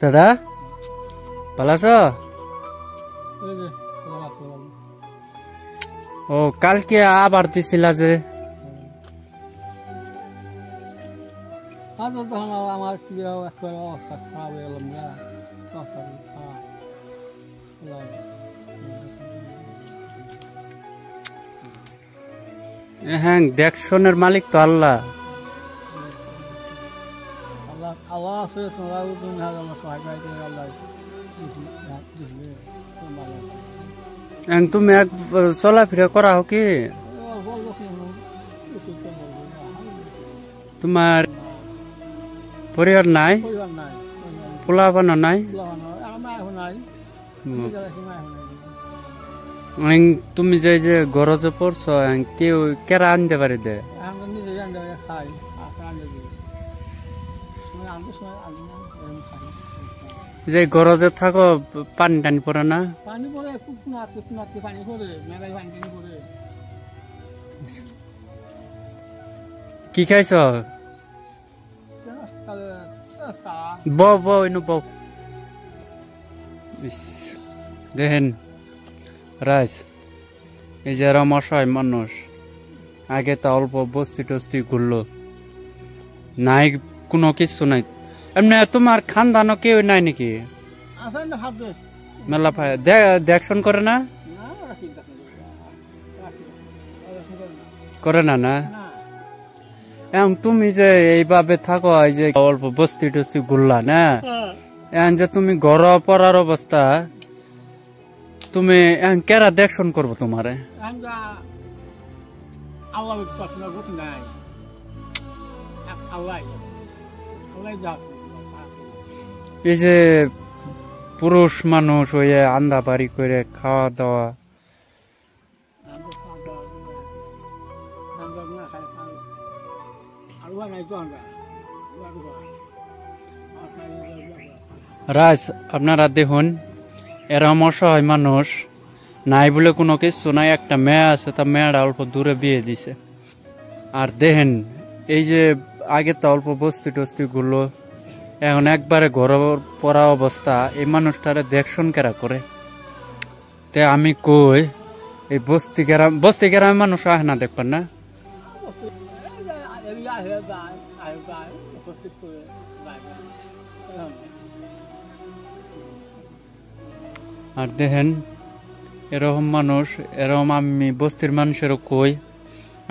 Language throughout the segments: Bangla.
দাদা ভালো আছো? ও কালকে আবার দিছিলা যে? আমার অবস্থা খারাপ হয়ে গেলাম না, হ্যাঁ, দেখশনের মালিক তো আল্লাহ। আল্লাহ আছে, তোমরা আল্লাহ তুমি এক চলাফেরা করা হোক কি? তোমার পরিবার নাই? পোলাপান নাই? তুমি যে যে গরজে পড়ছো, কেউ কেরা আনতে পারি দে? যে গরজে থাকো, পানি টানি পড়ে না? পানি পড়ে, পানি পড়ে, মেলায় পানি টানি পড়ে। কি খাইছ? দেখেন রাজ, এই যে রমশায় মানুষ আগে তো অল্প বস্তি টস্তি ঘুরলো, নাই কোনো কিছু নাই। এমনি তোমার খানদানও কেউ নাই নাকি? মেলা ভাই দেখশন করে না? করে না না? এখন তুমি যে এইভাবে থাকো, এই যে অল্প বস্তি টস্তি ঘুরলা না, এখন যে তুমি ঘর পড়ার অবস্থা, তুমি এখন কেরা দেখশন করবো তোমারে? এই যে পুরুষ মানুষ হয়ে আন্দা বাড়ি করে খাওয়া দাওয়া, রাজ আপনারা দেখুন, এরম অসহায় মানুষ নাই বলে কোনো কিছু নাই। একটা মেয়ে আছে, তা মেয়েটা অল্প দূরে বিয়ে দিছে। আর দেখেন এই যে আগে তো অল্প বস্তি টস্তি গুলো, এখন একবারে ঘর পড়া অবস্থা। এই মানুষটারে দেখশন কেরা করে? তে আমি কই, এই বস্তি গ্রামে মানুষ আহে না দেখবেন না? আর দেখেন এরকম মানুষ, এরকম আমি বস্তির মানুষেরও কই,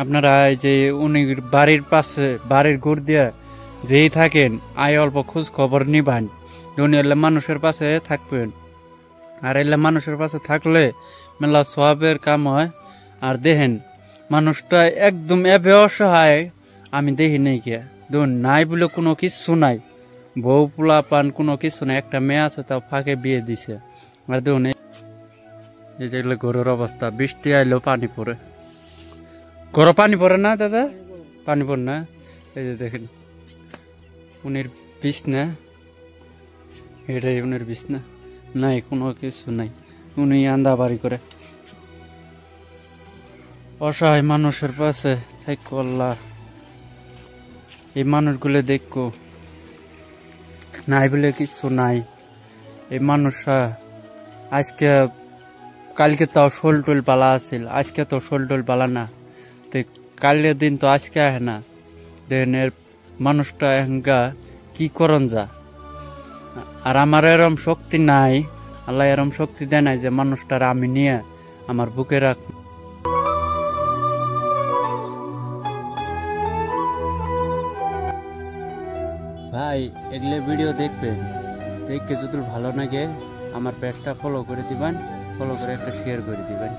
আপনারা এই যে উনি বাড়ির পাশে বাড়ির ঘুর দিয়া যেই থাকেন, আয় অল্প খোঁজ খবর নিবান। উনি এলে মানুষের পাশে থাকবেন, আর এলে মানুষের পাশে থাকলে মেলা সওয়াবের কাম হয়। আর দেখেন মানুষটা একদম এবে অসহায়, আমি দেখি নেই কে দেখুন, নাই বলে কোনো কিছু নাই, বউ পোলা পান কোনো কিছু নাই। একটা মেয়ে আছে, তাও ফাঁকে বিয়ে দিছে। আর দেখুন এই যে গরুর অবস্থা, বৃষ্টি আইলেও পানি পড়ে। গরু পানি পড়ে না দাদা? পানি পড়ে না? এই যে দেখেন উনির বিছনা, এটাই উনির বিছনা, নাই কোনো কিছু নাই। উনি আন্দা বাড়ি করে অসহায় মানুষের পাশে থাকো আল্লাহ। এই মানুষগুলো দেখো, নাই বলে কিছু নাই। এই মানুষরা আজকে কালকে তো শোল টোল পালা আছিল, আজকে তো শোল টোল পালা না, তো কালের দিন তো আজকে আহে না। দেখেন এর মানুষটা এখনকা কি করন যা। আর আমার এরম শক্তি নাই, আল্লাহ এরম শক্তি দেয় নাই যে মানুষটার আমি নিয়ে আমার বুকে রাখ। ভাই এগুলো ভিডিও দেখবেন, দেখে যদি ভালো লাগে আমার পেজটা ফলো করে দিবেন, ফলো করে একটা শেয়ার করে দিবেন।